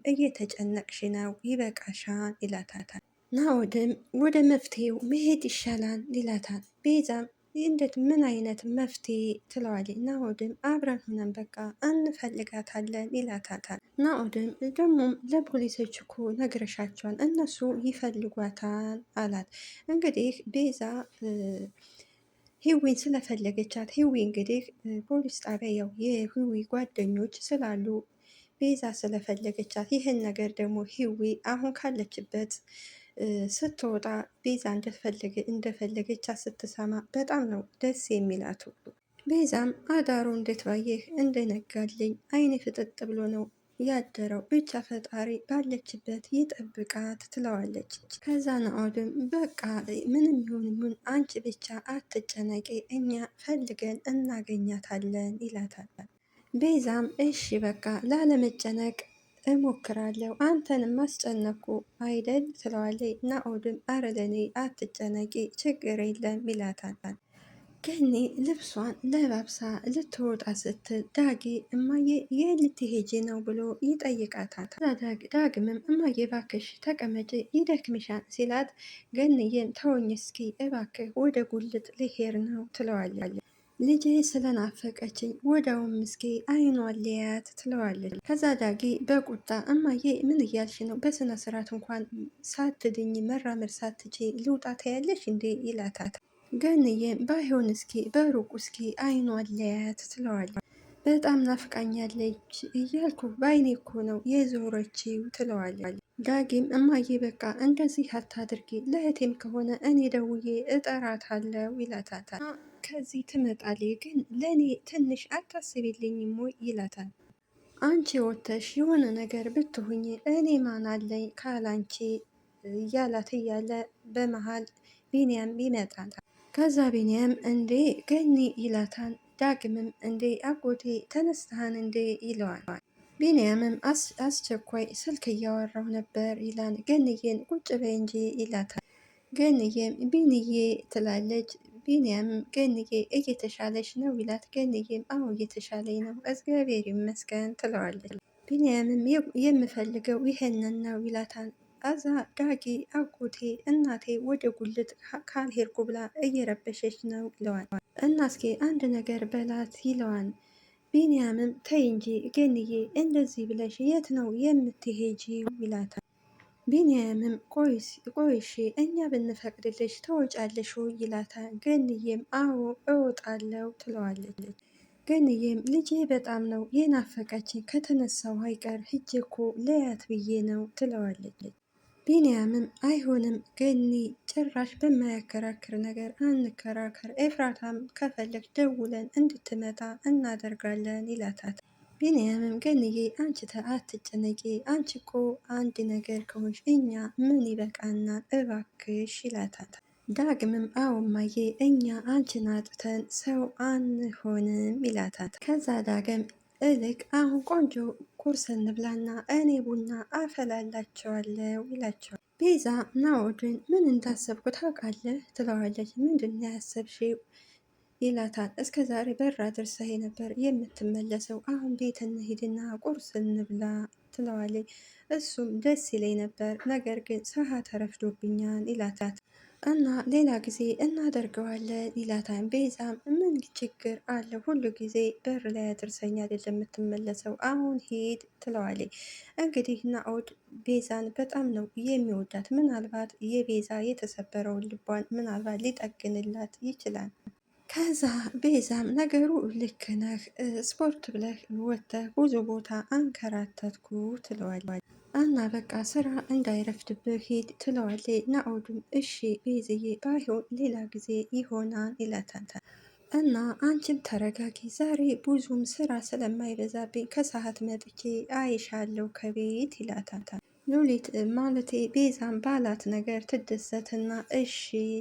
እየተጨነቅሽ ነው፣ ይበቃሻል ይላታታል። ናኦድም ወደ መፍትሄው መሄድ ይሻላል ይላታል። ቤዛም እንዴት ምን አይነት መፍትሄ ትለዋለች። ናኦድም አብረን ሆነን በቃ እንፈልጋታለን ይላታታል። ናኦድም ደግሞም ለፖሊሶች እኮ ነግረሻቸዋል እነሱ ይፈልጓታል አላት። እንግዲህ ቤዛ ሂዊን ስለፈለገቻት ሂዊ እንግዲህ ፖሊስ ጣቢያ ያው የሂዊ ጓደኞች ስላሉ ቤዛ ስለፈለገቻት ይህን ነገር ደግሞ ሂዊ አሁን ካለችበት ስትወጣ ቤዛ እንደፈለገቻት ስትሰማ በጣም ነው ደስ የሚላቱ። ቤዛም አዳሩ እንዴት ባየህ እንደነጋልኝ አይኔ ፍጥጥ ብሎ ነው ያደረው፣ ብቻ ፈጣሪ ባለችበት ይጠብቃት ትለዋለች። ከዛ ናኦድም በቃ ምንም ይሁን ምን አንቺ ብቻ አትጨነቂ እኛ ፈልገን እናገኛታለን ይላታል። ቤዛም እሺ በቃ ላለመጨነቅ እሞክራለሁ አንተንም ማስጨነቁ አይደል ትለዋለች። ናኦድም አረ ለኔ አትጨነቂ ችግር የለም ይላታል። ገኒ ልብሷን ለባብሳ ልትወጣ ስትል ዳጊ እማዬ የት ልትሄጂ ነው ብሎ ይጠይቃታል። ዳግምም እማዬ እባክሽ ተቀመጪ ይደክምሻል ሲላት ገኒዬን ተወኝ እስኪ እባክህ ወደ ጉልት ልሄድ ነው ትለዋለች። ልጄ ስለናፈቀችኝ ወዳውም እስኪ አይኗን ሊያት ትለዋለች። ከዛ ዳጊ በቁጣ እማዬ ምን እያልሽ ነው? በስነ ስርዓት እንኳን ሳትድኝ መራመድ ሳትች ልውጣ ታያለሽ እንዴ ይላታል። ገንዬም ባይሆን እስኪ በሩቁ እስኪ አይኗን ሊያት ትለዋለች። በጣም ናፍቃኛለች እያልኩ በአይኔ እኮ ነው የዞረችው ትለዋለች። ዳጊም እማዬ በቃ እንደዚህ አታድርጊ ለእህቴም ከሆነ እኔ ደውዬ እጠራታለሁ ይላታል። ከዚህ ትመጣለች ግን ለእኔ ትንሽ አታስቢልኝም ወይ ይላታል። አንቺ ወተሽ የሆነ ነገር ብትሁኝ እኔ ማን አለኝ ካላንቺ እያላት እያለ በመሃል ቢንያም ይመጣል። ከዛ ቢንያም እንዴ ገኒ ይላታል። ዳግምም እንዴ አጎቴ ተነስተሃን እንዴ ይለዋል። ቢንያምም አስቸኳይ ስልክ እያወራው ነበር ይላል። ገንዬን ቁጭ በይ እንጂ ይላታል። ገንዬም ቢንዬ ትላለች። ቢንያምም ገንዬ እየተሻለች ነው ይላት። ገንዬም አዎ እየተሻለኝ ነው እግዚአብሔር ይመስገን ትለዋለች። ቢንያምም የምፈልገው ይሄንን ነው ይላታል። አዛ ዳጊ አጎቴ እናቴ ወደ ጉልት ካልሄድኩ ብላ እየረበሸች ነው ይለዋል። እና እስኪ አንድ ነገር በላት ይለዋል። ቢንያምም ተይ እንጂ ገንዬ እንደዚህ ብለሽ የት ነው የምትሄጂው ይላታል። ቢንያምም ቆይሽ እኛ ብንፈቅድልሽ ተወጫለሽ ይላታል። ገንዬም አዎ እወጣለሁ ትለዋለች። ገንዬም ልጄ በጣም ነው የናፈቀችኝ ከተነሳው አይቀር ሂጄ እኮ ለያት ብዬ ነው ትለዋለች። ቢንያምም አይሆንም ገኒ ጭራሽ በማያከራክር ነገር አንከራከር፣ ኤፍራታም ከፈለግ ደውለን እንድትመጣ እናደርጋለን ይላታል። ቢንያምም ገንዬ አንቺ አትጨነቂ፣ አንቺ እኮ አንድ ነገር ከሆንሽ እኛ ምን ይበቃናል እባክሽ ይላታል። ዳግምም አዎ እማዬ እኛ አንቺን አጥተን ሰው አንሆንም ይላታል። ከዛ ዳግም እልቅ አሁን ቆንጆ ቁርስ እንብላና እኔ ቡና አፈላላቸዋለሁ ይላቸዋል። ቤዛ ናኦድን ምን እንዳሰብኩ ታውቃለህ ትለዋለች። ምንድን ነው ያሰብሽው ይላታል። እስከ ዛሬ በር አድርሰህ ነበር የምትመለሰው፣ አሁን ቤት እንሂድና ቁርስ እንብላ ትለዋለች። እሱም ደስ ይለኝ ነበር ነገር ግን ሰዓት ተረፍዶብኛል ይላታል። እና ሌላ ጊዜ እናደርገዋለን ይላታል። ቤዛም ምን ችግር አለ ሁሉ ጊዜ በር ላይ አድርሰኝ አይደለም የምትመለሰው አሁን ሂድ ትለዋለች። እንግዲህ ናኦድ ቤዛን በጣም ነው የሚወዳት። ምናልባት የቤዛ የተሰበረውን ልቧን ምናልባት ሊጠግንላት ይችላል። ከዛ ቤዛም ነገሩ ልክ ነህ ስፖርት ብለህ ወጥተህ ብዙ ቦታ አንከራተትኩ ትለዋለች። እና በቃ ስራ እንዳይረፍድብህ ሂድ ትለዋለች። ናኦድም እሺ ቤዝዬ ባይሆን ሌላ ጊዜ ይሆናል ይላታል። እና አንቺም ተረጋጊ ዛሬ ብዙም ስራ ስለማይበዛብኝ ከሰዓት መጥቼ አይሻለሁ ከቤት ይላታል። ሉሊት ማለቴ ቤዛም ባላት ነገር ትደሰትና እሺ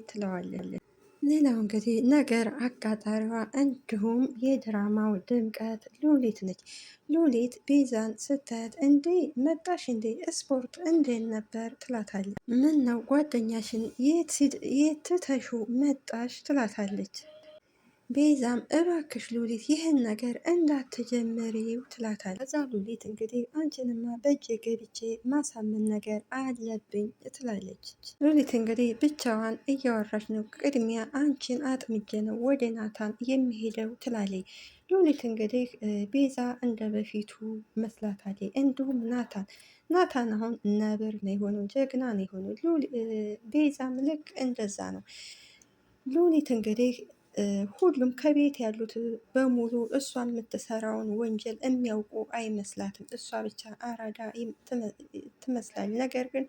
ትለዋለች። ሌላው እንግዲህ ነገር አቃጣሪዋ እንዲሁም የድራማው ድምቀት ሉሊት ነች። ሉሊት ቤዛን ስታያት እንዴ መጣሽ እንዴ ስፖርት እንዴት ነበር ትላታለች። ምን ነው ጓደኛሽን የት ትተሹ መጣሽ ትላታለች። ቤዛም እባክሽ ሉሊት ይህን ነገር እንዳትጀምሪው ትላታለች። ከዛ ሉሊት እንግዲህ አንቺንማ በእጄ ገብቼ ማሳመን ነገር አለብኝ ትላለች። ሉሊት እንግዲህ ብቻዋን እያወራች ነው። ቅድሚያ አንቺን አጥምጄ ነው ወደ ናታን የሚሄደው ትላለች። ሉሊት እንግዲህ ቤዛ እንደ በፊቱ መስላታለች። እንዲሁም ናታን አሁን ነብር ነው የሆነው፣ ጀግና ነው የሆነው። ቤዛም ልክ እንደዛ ነው። ሉሊት እንግዲህ ሁሉም ከቤት ያሉት በሙሉ እሷ የምትሰራውን ወንጀል የሚያውቁ አይመስላትም። እሷ ብቻ አራዳ ትመስላለች። ነገር ግን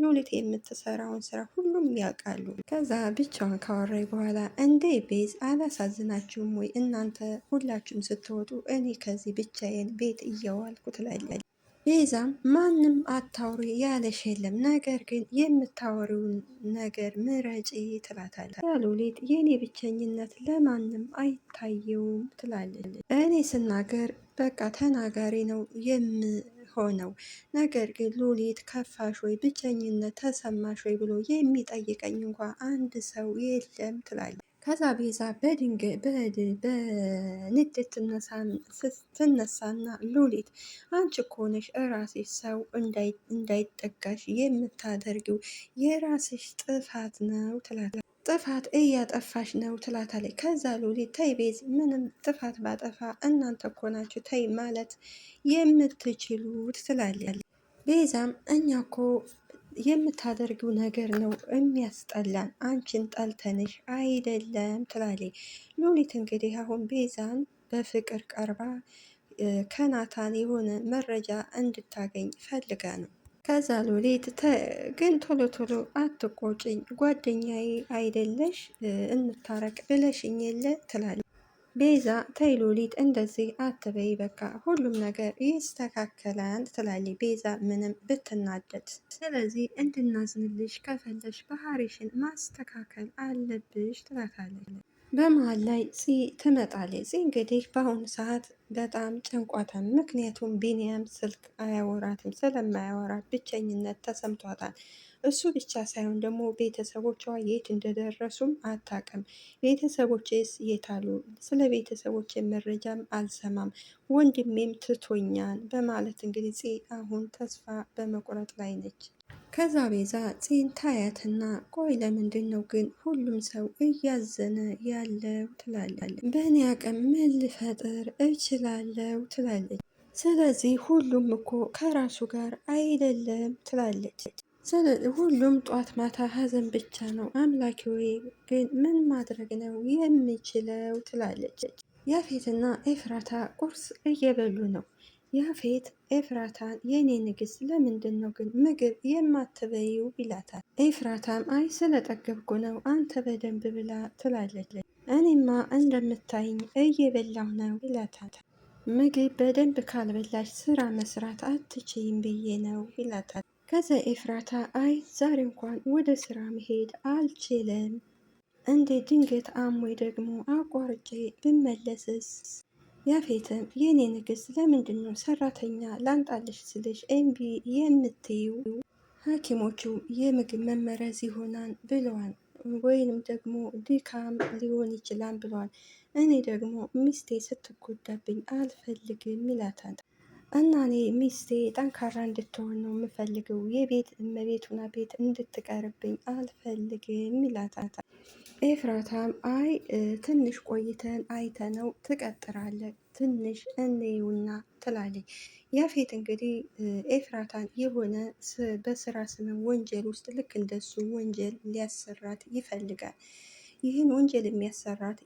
ሉሊት የምትሰራውን ስራ ሁሉም ያውቃሉ። ከዛ ብቻዋን ካወራኝ በኋላ እንዴ ቤዝ አላሳዝናችሁም ወይ እናንተ ሁላችሁም ስትወጡ እኔ ከዚህ ብቻዬን ቤት እየዋልኩ ትላለች። ቤዛም ማንም አታውሪ ያለሽ የለም፣ ነገር ግን የምታወሪውን ነገር ምረጪ ትላታለች። ሉሊት የኔ ብቸኝነት ለማንም አይታየውም ትላለች። እኔ ስናገር በቃ ተናጋሪ ነው የምሆነው፣ ነገር ግን ሉሊት ከፋሽ ወይ ብቸኝነት ተሰማሽ ወይ ብሎ የሚጠይቀኝ እንኳ አንድ ሰው የለም ትላለች። ከዛ ቤዛ በንዴት ትነሳና ሉሊት አንቺ እኮ ነሽ እራስሽ ሰው እንዳይጠጋሽ የምታደርጊው የራስሽ ጥፋት ነው ትላታለች። ጥፋት እያጠፋሽ ነው ትላታለች። ከዛ ሉሊት ተይ ቤዝ ምንም ጥፋት ባጠፋ እናንተ እኮ ናችሁ ተይ ማለት የምትችሉት ትላለች። ቤዛም እኛ እኮ የምታደርጊው ነገር ነው የሚያስጠላን፣ አንቺን ጠልተንሽ አይደለም ትላለች። ሉሊት እንግዲህ አሁን ቤዛን በፍቅር ቀርባ ከናታን የሆነ መረጃ እንድታገኝ ፈልጋ ነው። ከዛ ሉሊት ግን ቶሎ ቶሎ አትቆጭኝ ጓደኛዬ አይደለሽ እንታረቅ ብለሽኝ የለ ትላለች። ቤዛ ተይ ሉሊት እንደዚህ አትበይ፣ በቃ ሁሉም ነገር ይስተካከላል ትላለች። ቤዛ ምንም ብትናደድ፣ ስለዚህ እንድናዝንልሽ ከፈለሽ ባህሪሽን ማስተካከል አለብሽ ትላታለች። በመሀል ላይ ትመጣለች። እንግዲህ በአሁኑ ሰዓት በጣም ጨንቋታል። ምክንያቱም ቢኒያም ስልክ አያወራትም። ስለማያወራት ብቸኝነት ተሰምቷታል። እሱ ብቻ ሳይሆን ደግሞ ቤተሰቦቿ የት እንደደረሱም አታውቅም። ቤተሰቦቼስ የታሉ? ስለ ቤተሰቦቼ መረጃም አልሰማም፣ ወንድሜም ትቶኛል በማለት እንግዲህ አሁን ተስፋ በመቁረጥ ላይ ነች። ከዛ ቤዛ ፂን ታያትና ቆይ ለምንድን ነው ግን ሁሉም ሰው እያዘነ ያለው ትላለች። በእኔ አቅም ምን ልፈጥር እችላለሁ ትላለች። ስለዚህ ሁሉም እኮ ከራሱ ጋር አይደለም ትላለች። ሁሉም ጧት ማታ ሀዘን ብቻ ነው። አምላኪ ወይ ግን ምን ማድረግ ነው የሚችለው ትላለች። ያፌትና ኤፍራታ ቁርስ እየበሉ ነው። ያፌት ኤፍራታን የኔ ንግስት ለምንድን ነው ግን ምግብ የማትበይው ይላታል። ኤፍራታም አይ ስለጠገብኩ ነው አንተ በደንብ ብላ ትላለች። እኔማ እንደምታይኝ እየበላሁ ነው ይላታል። ምግብ በደንብ ካልበላሽ ስራ መስራት አትችይም ብዬ ነው ይላታል። ከዛ ኤፍራታ አይ ዛሬ እንኳን ወደ ስራ መሄድ አልችልም፣ እንዴ ድንገት አሞኝ ደግሞ አቋርጬ ብመለስስ? ያፌትም የኔ ንግስት ለምንድን ነው ሰራተኛ ላንጣልሽ ስልሽ እምቢ የምትይው? ሐኪሞቹ የምግብ መመረዝ ይሆናል ብለዋል፣ ወይንም ደግሞ ድካም ሊሆን ይችላል ብለዋል። እኔ ደግሞ ሚስቴ ስትጎዳብኝ አልፈልግም ይላታል። እና እኔ ሚስቴ ጠንካራ እንድትሆን ነው የምፈልገው፣ የቤት እመቤቱና ቤት እንድትቀርብኝ አልፈልግም ይላታል። ኤፍራታም አይ ትንሽ ቆይተን አይተነው ትቀጥራለህ፣ ትንሽ እንየውና ትላለች። ያፌት እንግዲህ ኤፍራታን የሆነ በስራ ስነ ወንጀል ውስጥ ልክ እንደሱ ወንጀል ሊያሰራት ይፈልጋል። ይህን ወንጀል የሚያሰራት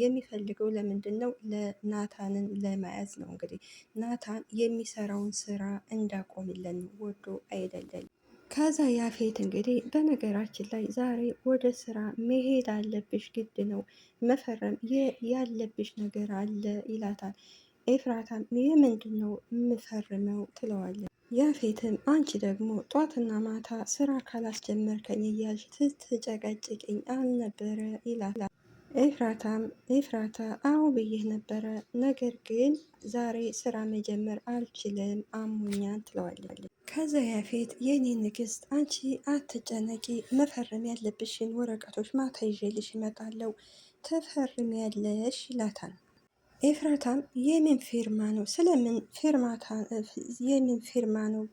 የሚፈልገው ለምንድን ነው? ለናታንን ለመያዝ ነው። እንግዲህ ናታን የሚሰራውን ስራ እንዳቆምለን ወዶ አይደለም። ከዛ ያፌት እንግዲህ በነገራችን ላይ ዛሬ ወደ ስራ መሄድ አለብሽ፣ ግድ ነው መፈረም ያለብሽ ነገር አለ ይላታል። ኤፍራታም የምንድን ነው የምፈርመው ትለዋለች። ያፌትም አንቺ ደግሞ ጧትና ማታ ስራ ካላስጀመርከኝ እያልሽ ስትጨቀጭቅኝ አልነበረ ይላታል። ኤፍራታ አዎ ብዬህ ነበረ፣ ነገር ግን ዛሬ ስራ መጀመር አልችልም አሞኛል ትለዋለች። ከዛ ያፌት የኔ ንግስት አንቺ አትጨነቂ፣ መፈረም ያለብሽን ወረቀቶች ማታ ይዤልሽ እመጣለሁ ትፈርሚያለሽ ይላታል። ኤፍራታም የምን ፊርማ ነው? ስለምን ፊርማታ የምን ፊርማ ነው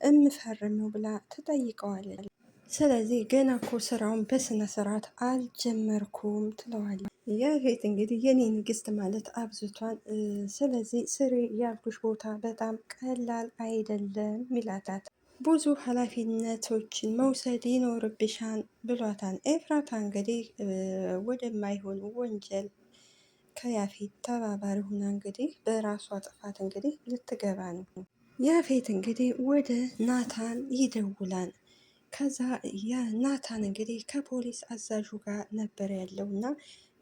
እምፈርመው ብላ ትጠይቀዋለች። ስለዚህ ገና እኮ ስራውን በስነ ስርዓት አልጀመርኩም ትለዋለች። ያፌት እንግዲህ የኔ ንግስት ማለት አብዝቷል፣ ስለዚህ ስሪ ያልኩሽ ቦታ በጣም ቀላል አይደለም ይላታል። ብዙ ኃላፊነቶችን መውሰድ ይኖርብሻል ብሏታል። ኤፍራታ እንግዲህ ወደማይሆን ወንጀል ከያፌት ተባባሪ ሆና እንግዲህ በራሷ ጥፋት እንግዲህ ልትገባ ነው። ያፌት እንግዲህ ወደ ናታን ይደውላል። ከዛ ናታን እንግዲህ ከፖሊስ አዛዡ ጋር ነበር ያለው እና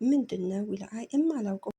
ምንድን ነው ይላል። አይ እማላውቀው